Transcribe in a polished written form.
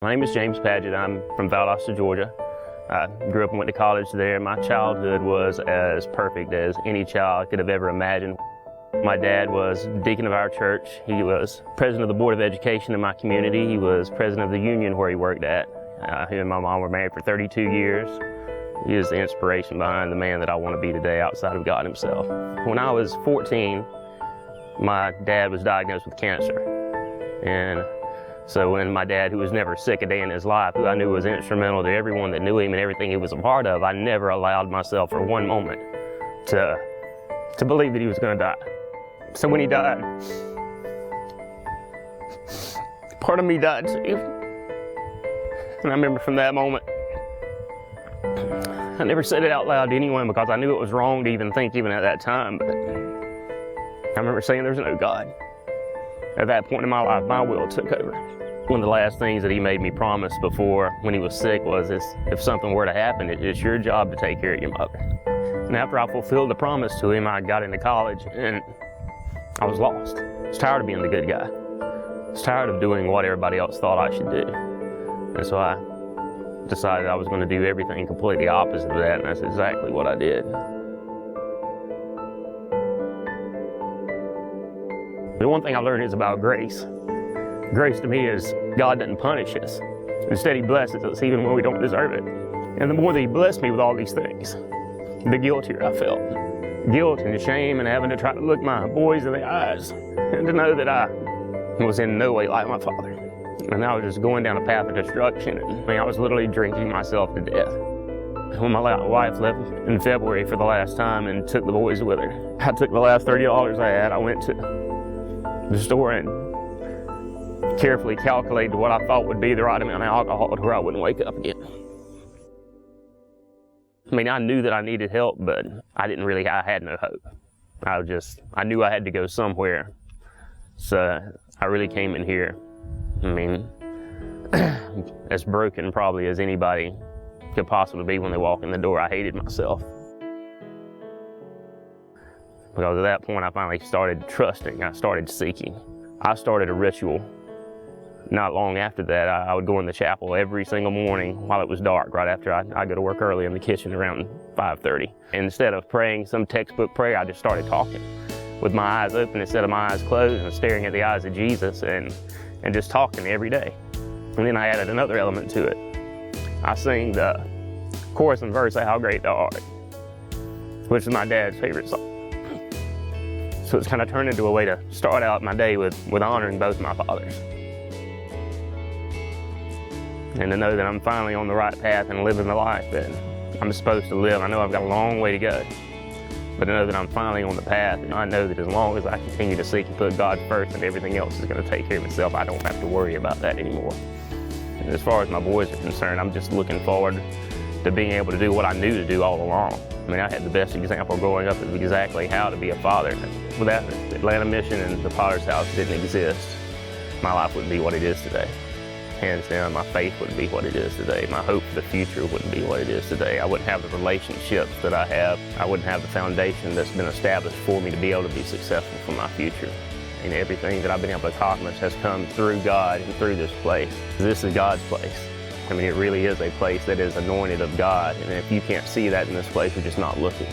My name is James Padgett. I'm from Valdosta, Georgia. I grew up and went to college there. My childhood was as perfect as any child could have ever imagined. My dad was deacon of our church. He was president of the Board of Education in my community. He was president of the union where he worked at. He and my mom were married for 32 years. He is the inspiration behind the man that I want to be today outside of God himself. When I was 14, my dad was diagnosed with cancer. And so when my dad, who was never sick a day in his life, who I knew was instrumental to everyone that knew him and everything he was a part of, I never allowed myself for one moment to believe that he was going to die. So when he died, part of me died too. And I remember from that moment, I never said it out loud to anyone because I knew it was wrong to even think even at that time, but I remember saying there's no God. At that point in my life, my will took over. One of the last things that he made me promise before when he was sick was if something were to happen, it's your job to take care of your mother. And after I fulfilled the promise to him, I got into college and I was lost. I was tired of being the good guy. I was tired of doing what everybody else thought I should do. And so I decided I was going to do everything completely opposite of that, and that's exactly what I did. The one thing I learned is about grace. Grace to me is God doesn't punish us. Instead, he blesses us even when we don't deserve it. And the more that he blessed me with all these things, the guiltier I felt. Guilt and shame and having to try to look my boys in the eyes and to know that I was in no way like my father. And I was just going down a path of destruction. I was literally drinking myself to death. When my wife left in February for the last time and took the boys with her, I took the last $30 I had. I went to the store and carefully calculated what I thought would be the right amount of alcohol to where I wouldn't wake up again. I mean, I knew that I needed help, but I had no hope. I knew I had to go somewhere. So I really came in here. I mean, as broken probably as anybody could possibly be when they walk in the door. I hated myself. Because at that point, I finally started trusting. I started seeking. I started a ritual. Not long after that, I would go in the chapel every single morning while it was dark, right after I go to work early in the kitchen around 5:30. Instead of praying some textbook prayer, I just started talking with my eyes open instead of my eyes closed and staring at the eyes of Jesus and just talking every day. And then I added another element to it. I sing the chorus and verse of How Great Thou Art, which is my dad's favorite song. So it's kind of turned into a way to start out my day with honoring both my fathers. And to know that I'm finally on the right path and living the life that I'm supposed to live. I know I've got a long way to go, but to know that I'm finally on the path, and I know that as long as I continue to seek and put God first and everything else is going to take care of itself, I don't have to worry about that anymore. And as far as my boys are concerned, I'm just looking forward to being able to do what I knew to do all along. I mean, I had the best example growing up of exactly how to be a father. Without the Atlanta Mission and the Potter's House didn't exist, my life wouldn't be what it is today. Hands down, my faith wouldn't be what it is today. My hope for the future wouldn't be what it is today. I wouldn't have the relationships that I have. I wouldn't have the foundation that's been established for me to be able to be successful for my future. And everything that I've been able to accomplish has come through God and through this place. This is God's place. I mean, it really is a place that is anointed of God. And if you can't see that in this place, you're just not looking.